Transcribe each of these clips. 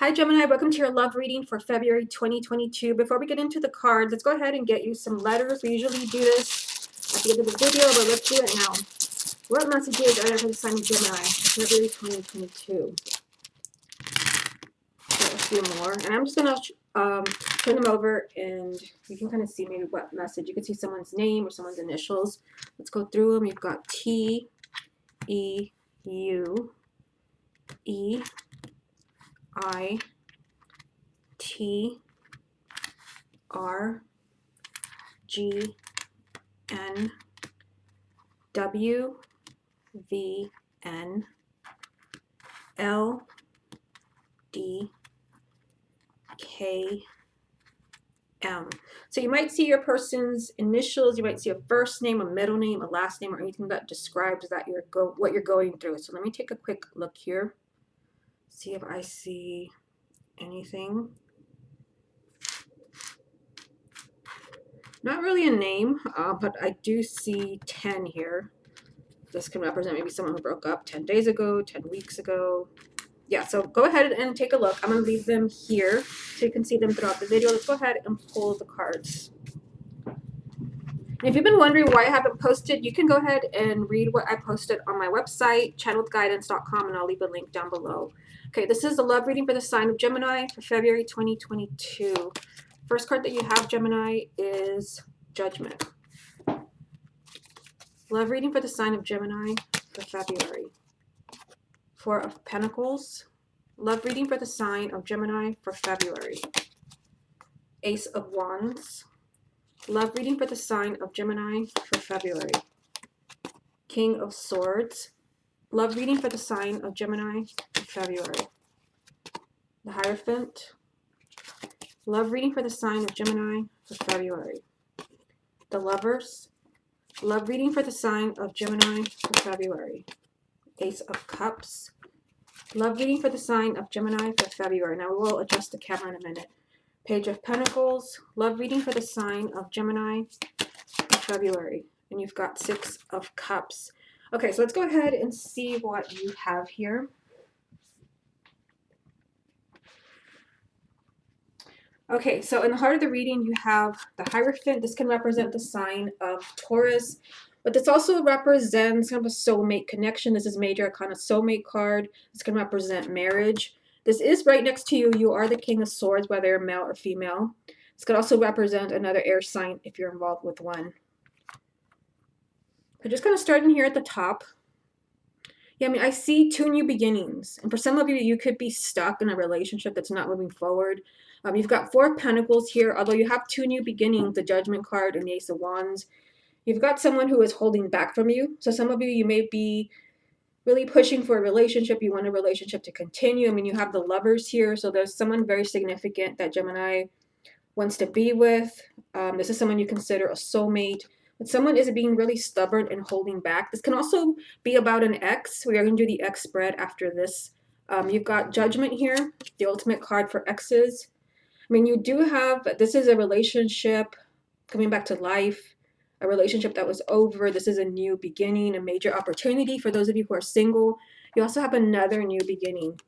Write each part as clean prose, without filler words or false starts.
Hi Gemini, welcome to your love reading for February 2022. Before we get into the cards, let's go ahead and get you some letters. We usually do this at the end of the video, but let's do it now. What messages are there for the sign of Gemini for February 2022? Got a few more, and I'm just going to turn them over and you can kind of see maybe what message. You can see someone's name or someone's initials. Let's go through them. You've got T, E, U, E, I, T, R, G, N, W, V, N, L, D, K, M. So you might see your person's initials, you might see a first name, a middle name, a last name, or anything that describes that what you're going through. So let me take a quick look here, see if I see anything. Not really a name, but I do see 10 here. This can represent maybe someone who broke up 10 days ago, 10 weeks ago. Yeah, so go ahead and take a look. I'm going to leave them here so you can see them throughout the video. Let's go ahead and pull the cards. And if you've been wondering why I haven't posted, you can go ahead and read what I posted on my website, channelguidance.com, and I'll leave a link down below. Okay, this is the love reading for the sign of Gemini for February 2022. First card that you have, Gemini, is Judgment. Love reading for the sign of Gemini for February. Four of Pentacles. Love reading for the sign of Gemini for February. Ace of Wands. Love reading for the sign of Gemini for February. King of Swords. Love reading for the sign of Gemini for February. The Hierophant. Love reading for the sign of Gemini for February. The Lovers. Love reading for the sign of Gemini for February. Ace of Cups. Love reading for the sign of Gemini for February. Now we will adjust the camera in a minute. Page of Pentacles. Love reading for the sign of Gemini for February. And you've got Six of Cups. Okay, so let's go ahead and see what you have here. Okay, so in the heart of the reading, you have the Hierophant. This can represent the sign of Taurus, but this also represents kind of a soulmate connection. This is major arcana soulmate card. This can represent marriage. This is right next to you. You are the King of Swords, whether you're male or female. This could also represent another air sign if you're involved with one. So just kind of starting here at the top. Yeah, I mean, I see two new beginnings. And for some of you, you could be stuck in a relationship that's not moving forward. You've got Four of Pentacles here, although you have two new beginnings, the Judgment card and the Ace of Wands. You've got someone who is holding back from you. So some of you, you may be really pushing for a relationship. You want a relationship to continue. I mean, you have the Lovers here. So there's someone very significant that Gemini wants to be with. This is someone you consider a soulmate. But someone is being really stubborn and holding back. This can also be about an ex. We are going to do the ex spread after this. You've got Judgment here, the ultimate card for exes. I mean, you do have, this is a relationship coming back to life, a relationship that was over. This is a new beginning, a major opportunity for those of you who are single. You also have another new beginning.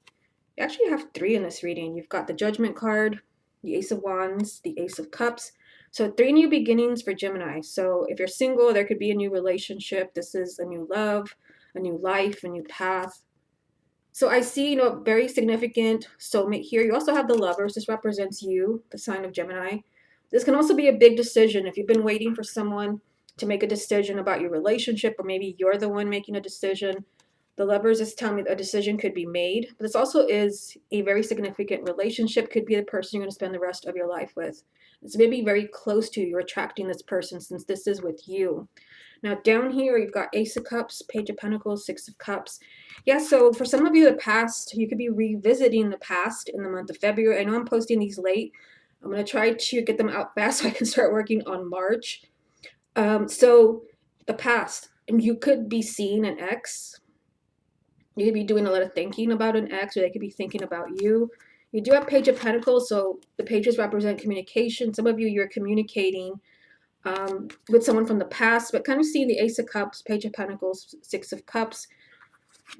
You actually have three in this reading. You've got the Judgment card, the Ace of Wands, the Ace of Cups. So three new beginnings for Gemini. So if you're single, there could be a new relationship. This is a new love, a new life, a new path. So I see, you know, very significant soulmate here. You also have the Lovers. This represents you, the sign of Gemini. This can also be a big decision. If you've been waiting for someone to make a decision about your relationship, or maybe you're the one making a decision, the Lovers is telling me a decision could be made. But this also is a very significant relationship. Could be the person you're going to spend the rest of your life with. It's maybe very close to you. You're attracting this person since this is with you. Now down here, you've got Ace of Cups, Page of Pentacles, Six of Cups. Yeah, so for some of you, the past, you could be revisiting the past in the month of February. I know I'm posting these late. I'm going to try to get them out fast so I can start working on March. So the past, and you could be seeing an ex. You could be doing a lot of thinking about an ex, or they could be thinking about you. You do have Page of Pentacles, so the pages represent communication. Some of you, you're communicating with someone from the past, but kind of seeing the Ace of Cups, Page of Pentacles, Six of Cups.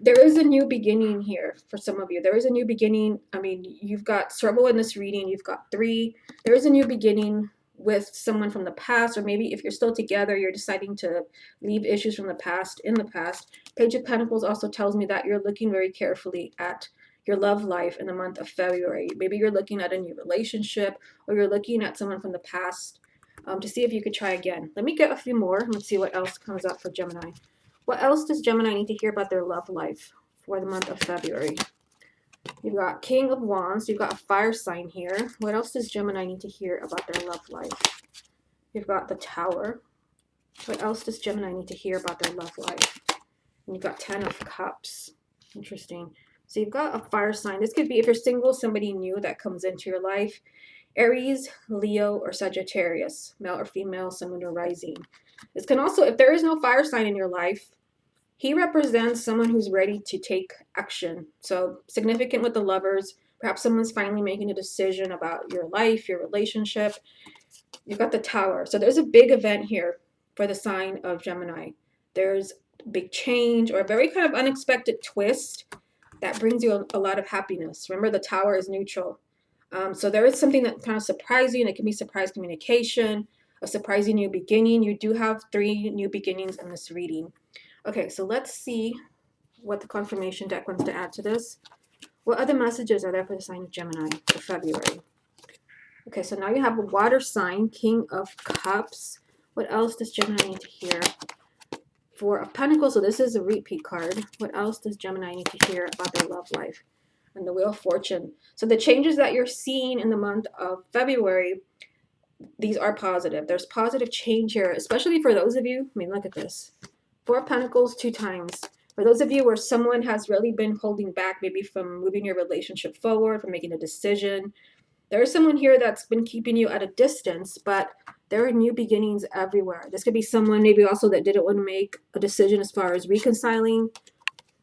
There is a new beginning here for some of you. There is a new beginning. I mean, you've got several in this reading. You've got 3. There is a new beginning with someone from the past, or maybe if you're still together, you're deciding to leave issues from the past in the past. Page of Pentacles also tells me that you're looking very carefully at your love life in the month of February. Maybe you're looking at a new relationship, or you're looking at someone from the past to see if you could try again. Let me get a few more. Let's see what else comes up for Gemini. What else does Gemini need to hear about their love life for the month of February? You've got King of Wands. You've got a fire sign here. What else does Gemini need to hear about their love life? You've got the Tower. What else does Gemini need to hear about their love life? And you've got 10 of Cups. Interesting. So you've got a fire sign. This could be, if you're single, somebody new that comes into your life. Aries, Leo, or Sagittarius, male or female, sun, moon, or rising. This can also, if there is no fire sign in your life, he represents someone who's ready to take action. So significant with the Lovers. Perhaps someone's finally making a decision about your life, your relationship. You've got the Tower. So there's a big event here for the sign of Gemini. There's a big change or a very kind of unexpected twist that brings you a lot of happiness. Remember, the Tower is neutral. So there is something that kind of surprising. It can be surprise communication, a surprising new beginning. You do have 3 new beginnings in this reading. Okay, so let's see what the confirmation deck wants to add to this. What other messages are there for the sign of Gemini for February? Okay, so now you have a water sign, King of Cups. What else does Gemini need to hear? 4 of Pentacles, so this is a repeat card. What else does Gemini need to hear about their love life? And the Wheel of Fortune. So the changes that you're seeing in the month of February, these are positive. There's positive change here, especially for those of you, I mean, look at this. 4 of Pentacles 2 times. For those of you where someone has really been holding back, maybe from moving your relationship forward, from making a decision, there is someone here that's been keeping you at a distance, but there are new beginnings everywhere. This could be someone maybe also that didn't want to make a decision as far as reconciling.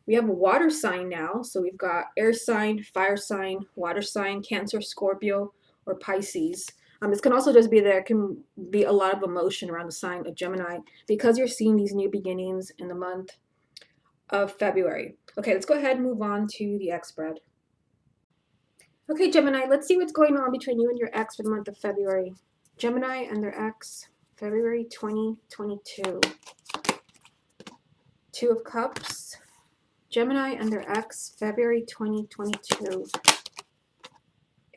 We have a water sign now. So we've got air sign, fire sign, water sign, Cancer, Scorpio, or Pisces. This can also just be there can be a lot of emotion around the sign of Gemini because you're seeing these new beginnings in the month of February. Okay, let's go ahead and move on to the X spread. Okay, Gemini, let's see what's going on between you and your ex for the month of February. Gemini and their ex, February 2022. 2 of Cups. Gemini and their ex, February 2022.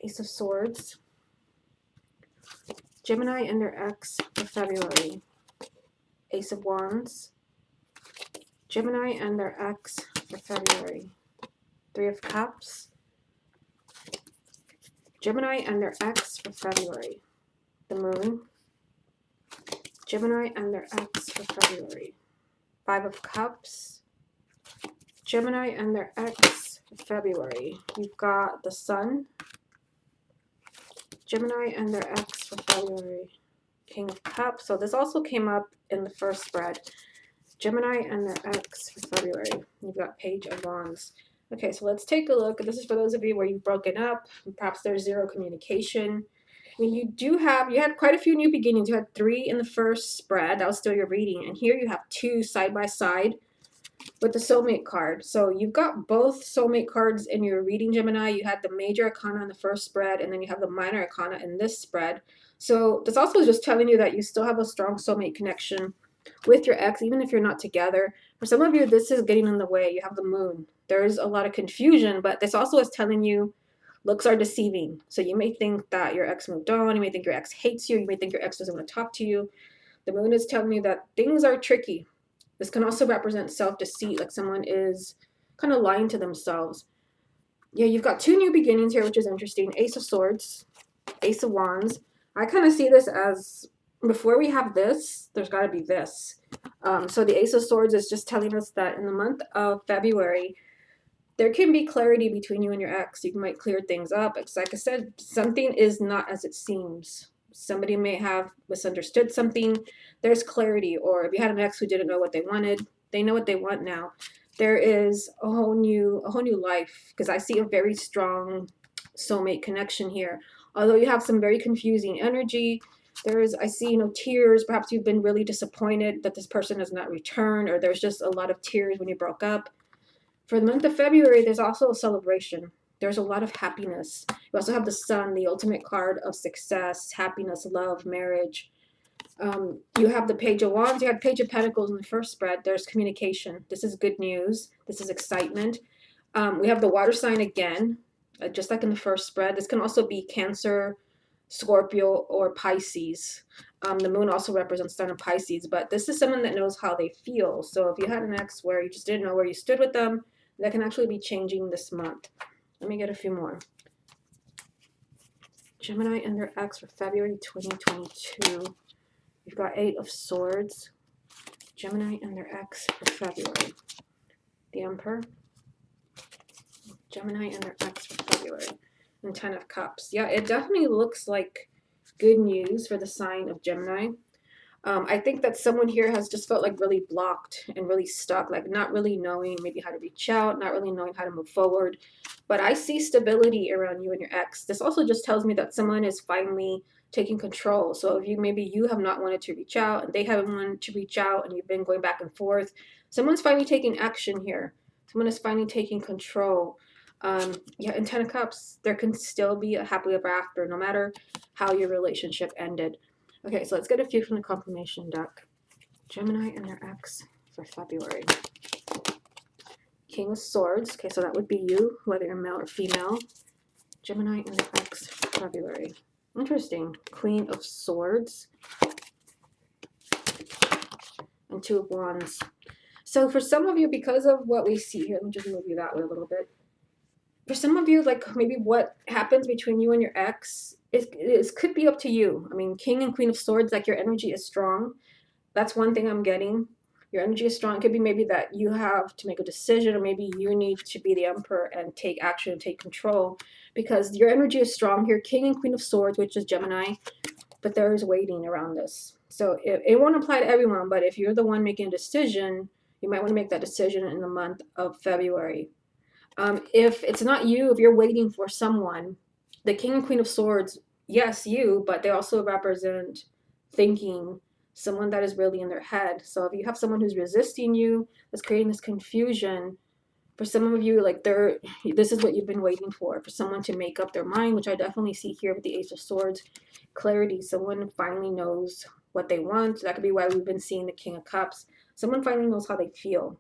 Ace of Swords. Gemini and their ex for February. Ace of Wands. Gemini and their ex for February. 3 of Cups. Gemini and their ex for February. The Moon. Gemini and their ex for February. 5 of Cups. Gemini and their ex for February. You've got the Sun. Gemini and their ex for February. King of Cups. So this also came up in the first spread. Gemini and their ex for February. You've got Page of Wands. Okay, so let's take a look. This is for those of you where you've broken up. Perhaps there's 0 communication. I mean, you had quite a few new beginnings. You had 3 in the first spread. That was still your reading. And here you have 2 side by side with the soulmate card. So you've got both soulmate cards in your reading, Gemini. You had the major arcana in the first spread, and then you have the minor arcana in this spread. So this also is just telling you that you still have a strong soulmate connection with your ex, even if you're not together. For some of you, this is getting in the way. You have the Moon. There's a lot of confusion, but this also is telling you looks are deceiving. So you may think that your ex moved on. You may think your ex hates you. You may think your ex doesn't want to talk to you. The Moon is telling you that things are tricky. This can also represent self-deceit, like someone is kind of lying to themselves. Yeah, you've got 2 new beginnings here, which is interesting. Ace of Swords, Ace of Wands. I kind of see this as before we have this, there's got to be this. So the Ace of Swords is just telling us that in the month of February, there can be clarity between you and your ex. You might clear things up. It's like I said, something is not as it seems. Somebody may have misunderstood something. There's clarity. Or if you had an ex who didn't know what they wanted, they know what they want now. There is a whole new life, because I see a very strong soulmate connection here. Although you have some very confusing energy, I see, tears. Perhaps you've been really disappointed that this person has not returned, or there's just a lot of tears when you broke up. For the month of February, there's also a celebration. There's a lot of happiness. You also have the Sun, the ultimate card of success, happiness, love, marriage. You have the Page of Wands. You had Page of Pentacles in the first spread. There's communication. This is good news. This is excitement. We have the water sign again, just like in the first spread. This can also be Cancer, Scorpio, or Pisces. The moon also represents sign of Pisces, but this is someone that knows how they feel. So if you had an ex where you just didn't know where you stood with them, that can actually be changing this month. Let me get a few more. Gemini and their ex for February 2022. You've got 8 of Swords. Gemini and their ex for February. The Emperor. Gemini and their ex for February. And 10 of Cups. Yeah, it definitely looks like good news for the sign of Gemini. I think that someone here has just felt like really blocked and really stuck, like not really knowing maybe how to reach out, not really knowing how to move forward. But I see stability around you and your ex. This also just tells me that someone is finally taking control. So if maybe you have not wanted to reach out and they haven't wanted to reach out and you've been going back and forth, someone's finally taking action here. Someone is finally taking control. Yeah, in 10 of Cups, there can still be a happily ever after, no matter how your relationship ended. Okay, so let's get a few from the confirmation deck. Gemini and their ex for February. King of Swords. Okay, so that would be you, whether you're male or female. Gemini and their ex for February. Interesting. Queen of Swords. And 2 of Wands. So for some of you, because of what we see here, let me just move you that way a little bit. For some of you, like maybe what happens between you and your ex, it could be up to you. I mean, King and Queen of Swords, like your energy is strong. That's one thing I'm getting. Your energy is strong. It could be maybe that you have to make a decision, or maybe you need to be the Emperor and take action and take control, because your energy is strong here. King and Queen of Swords, which is Gemini, but there is waiting around this. So it won't apply to everyone, but if you're the one making a decision, you might want to make that decision in the month of February. If it's not you, if you're waiting for someone, the King and Queen of Swords, yes, you, but they also represent thinking, someone that is really in their head. So if you have someone who's resisting you, that's creating this confusion, for some of you, like this is what you've been waiting for someone to make up their mind, which I definitely see here with the Ace of Swords. Clarity, someone finally knows what they want. That could be why we've been seeing the King of Cups. Someone finally knows how they feel.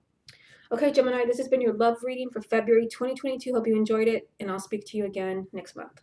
Okay, Gemini, this has been your love reading for February 2022. Hope you enjoyed it, and I'll speak to you again next month.